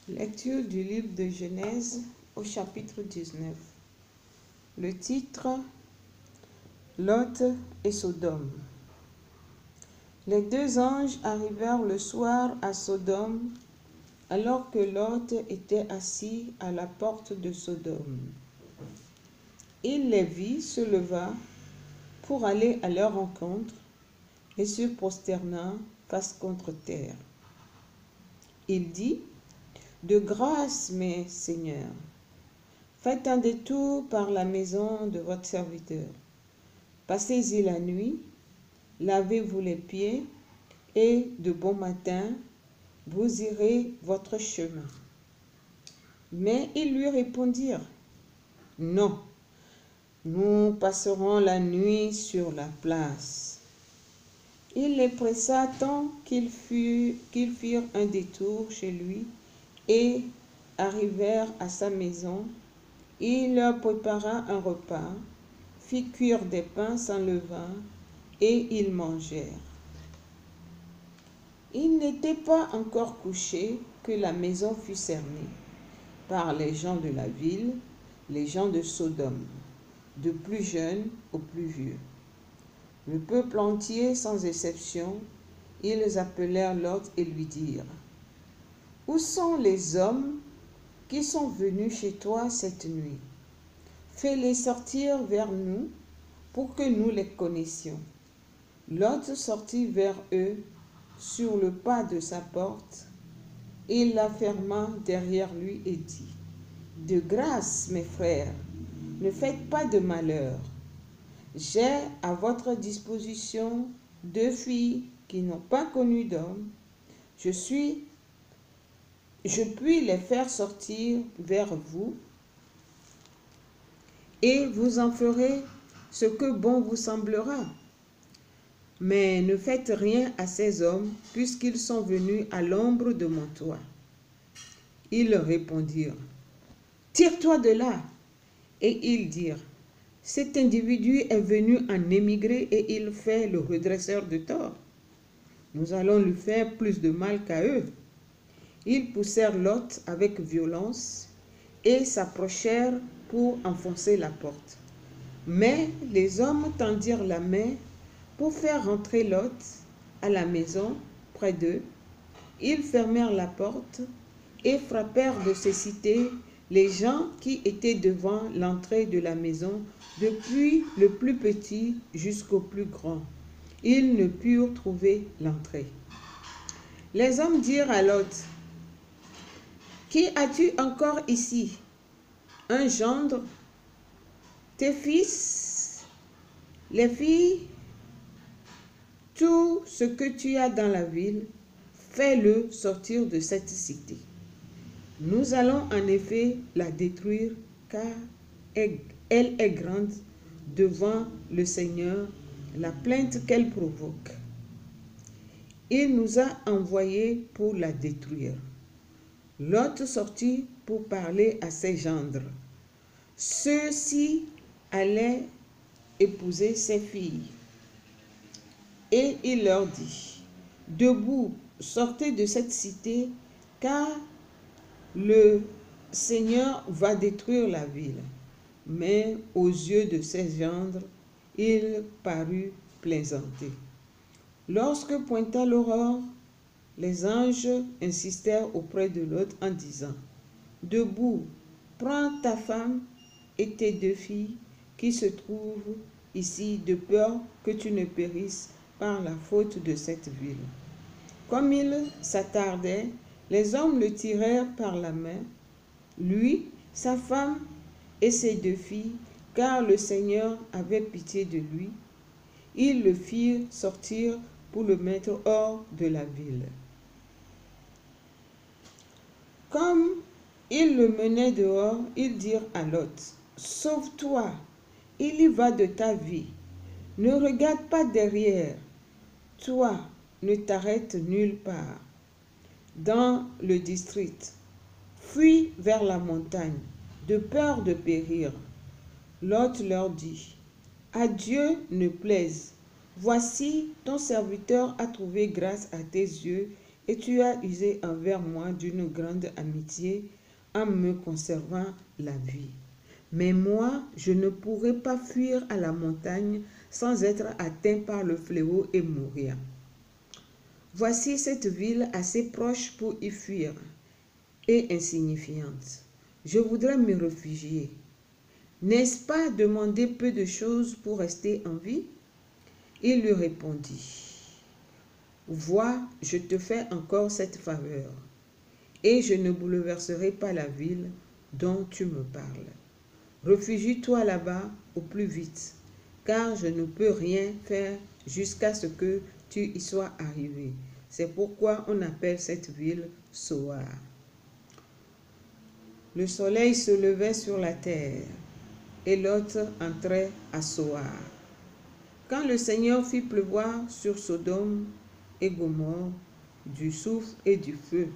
Lecture du livre de Genèse au chapitre 19. Le titre: Lot et Sodome. Les deux anges arrivèrent le soir à Sodome, alors que Lot était assis à la porte de Sodome. Il les vit, se leva pour aller à leur rencontre et se prosterna face contre terre. Il dit: De grâce, mes seigneurs, faites un détour par la maison de votre serviteur. Passez-y la nuit, lavez-vous les pieds, et de bon matin, vous irez votre chemin. Mais ils lui répondirent: Non, nous passerons la nuit sur la place. Il les pressa tant qu'ils firent un détour chez lui et arrivèrent à sa maison. Il leur prépara un repas, fit cuire des pains sans levain, et ils mangèrent. Il n'était pas encore couché que la maison fut cernée par les gens de la ville, les gens de Sodome, de plus jeunes aux plus vieux. Le peuple entier, sans exception, ils appelèrent Lot et lui dirent: Où sont les hommes qui sont venus chez toi cette nuit? Fais-les sortir vers nous pour que nous les connaissions. Lot sortit vers eux sur le pas de sa porte. Il la ferma derrière lui et dit: De grâce, mes frères, ne faites pas de malheur. J'ai à votre disposition 2 filles qui n'ont pas connu d'homme. Je puis les faire sortir vers vous, et vous en ferez ce que bon vous semblera. Mais ne faites rien à ces hommes, puisqu'ils sont venus à l'ombre de mon toit. Ils répondirent: Tire-toi de là. Et ils dirent: Cet individu est venu en émigré et il fait le redresseur de tort. Nous allons lui faire plus de mal qu'à eux. Ils poussèrent Lot avec violence et s'approchèrent pour enfoncer la porte. Mais les hommes tendirent la main pour faire rentrer Lot à la maison près d'eux. Ils fermèrent la porte et frappèrent de cécité les gens qui étaient devant l'entrée de la maison, depuis le plus petit jusqu'au plus grand. Ils ne purent trouver l'entrée. Les hommes dirent à Lot: Qui as-tu encore ici? Un gendre? Tes fils? Les filles? Tout ce que tu as dans la ville, fais-le sortir de cette cité. Nous allons en effet la détruire, car elle est grande devant le Seigneur, la plainte qu'elle provoque. Il nous a envoyés pour la détruire. Lot sortit pour parler à ses gendres. Ceux-ci allaient épouser ses filles. Et il leur dit: Debout, sortez de cette cité, car le Seigneur va détruire la ville. Mais aux yeux de ses gendres, il parut plaisanter. Lorsque pointa l'aurore, les anges insistèrent auprès de Lot en disant: Debout, prends ta femme et tes 2 filles qui se trouvent ici, de peur que tu ne périsses par la faute de cette ville. Comme il s'attardait, les hommes le tirèrent par la main, lui, sa femme et ses 2 filles, car le Seigneur avait pitié de lui. Ils le firent sortir pour le mettre hors de la ville. Comme ils le menaient dehors, ils dirent à Lot: Sauve-toi, il y va de ta vie. Ne regarde pas derrière. Toi, ne t'arrête nulle part dans le district. Fuis vers la montagne, de peur de périr. Lot leur dit: À Dieu ne plaise. Voici, ton serviteur a trouvé grâce à tes yeux, et tu as usé envers moi d'une grande amitié en me conservant la vie. Mais moi, je ne pourrai pas fuir à la montagne sans être atteint par le fléau et mourir. Voici cette ville assez proche pour y fuir et insignifiante. Je voudrais me réfugier. N'est-ce pas demander peu de choses pour rester en vie? Il lui répondit, vois, je te fais encore cette faveur, et je ne bouleverserai pas la ville dont tu me parles. Réfugie-toi là-bas au plus vite, car je ne peux rien faire jusqu'à ce que tu y sois arrivé. C'est pourquoi on appelle cette ville Soar. Le soleil se levait sur la terre, et Lot entrait à Soar. Quand le Seigneur fit pleuvoir sur Sodome et Gomorrhe du soufre et du feu,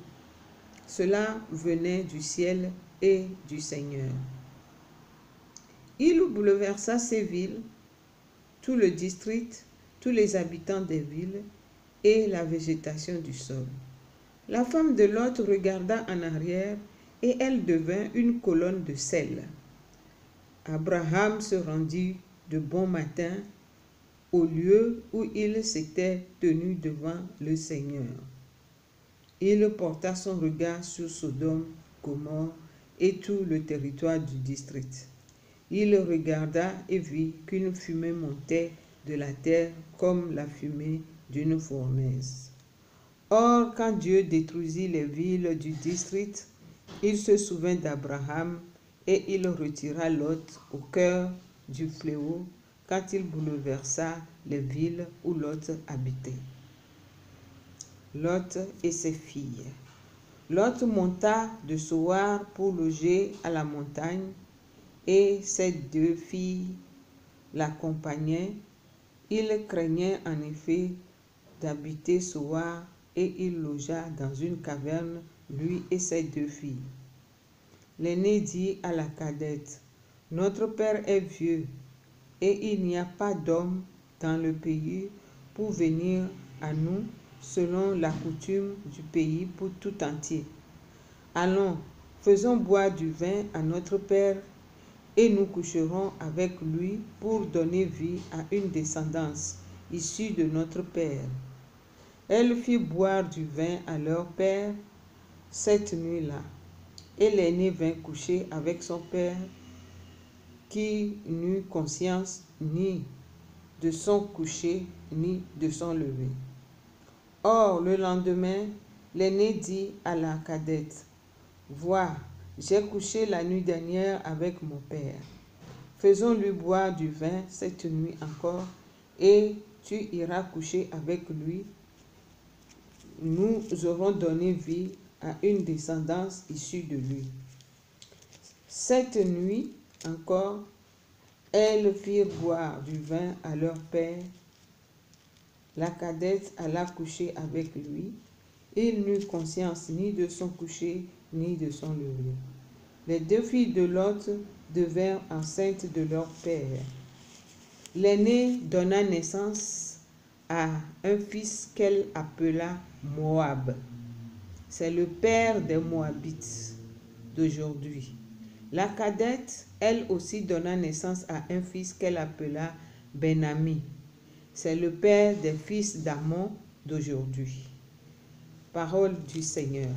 cela venait du ciel et du Seigneur. Il bouleversa ces villes, tout le district, tous les habitants des villes et la végétation du sol. La femme de Lot regarda en arrière et elle devint une colonne de sel. Abraham se rendit de bon matin au lieu où il s'était tenu devant le Seigneur. Il porta son regard sur Sodome, Gomorrhe et tout le territoire du district. Il regarda et vit qu'une fumée montait de la terre comme la fumée d'une fournaise. Or, quand Dieu détruisit les villes du district, il se souvint d'Abraham et il retira Lot au cœur du fléau quand il bouleversa les villes où Lot habitait. Lot et ses filles. Lot monta de Soar pour loger à la montagne, et ses 2 filles l'accompagnaient. Il craignait en effet d'habiter Soar, et il logea dans une caverne, lui et ses 2 filles. L'aîné dit à la cadette, « Notre père est vieux, et il n'y a pas d'homme dans le pays pour venir à nous selon la coutume du pays pour tout entier. Allons, faisons boire du vin à notre père et nous coucherons avec lui pour donner vie à une descendance issue de notre père. » Elle fit boire du vin à leur père cette nuit-là, et l'aîné vint coucher avec son père, qui n'eut conscience ni de son coucher ni de son lever. Or, le lendemain, l'aîné dit à la cadette, « Vois, j'ai couché la nuit dernière avec mon père. Faisons-lui boire du vin cette nuit encore, et tu iras coucher avec lui. Nous aurons donné vie à une descendance issue de lui. » Cette nuit encore, elles firent boire du vin à leur père. La cadette alla coucher avec lui. Il n'eut conscience ni de son coucher ni de son lever. Les 2 filles de Lot devinrent enceintes de leur père. L'aînée donna naissance à un fils qu'elle appela Moab. C'est le père des Moabites d'aujourd'hui. La cadette, elle aussi, donna naissance à un fils qu'elle appela Ben-Ami. C'est le père des fils d'Amon d'aujourd'hui. Parole du Seigneur.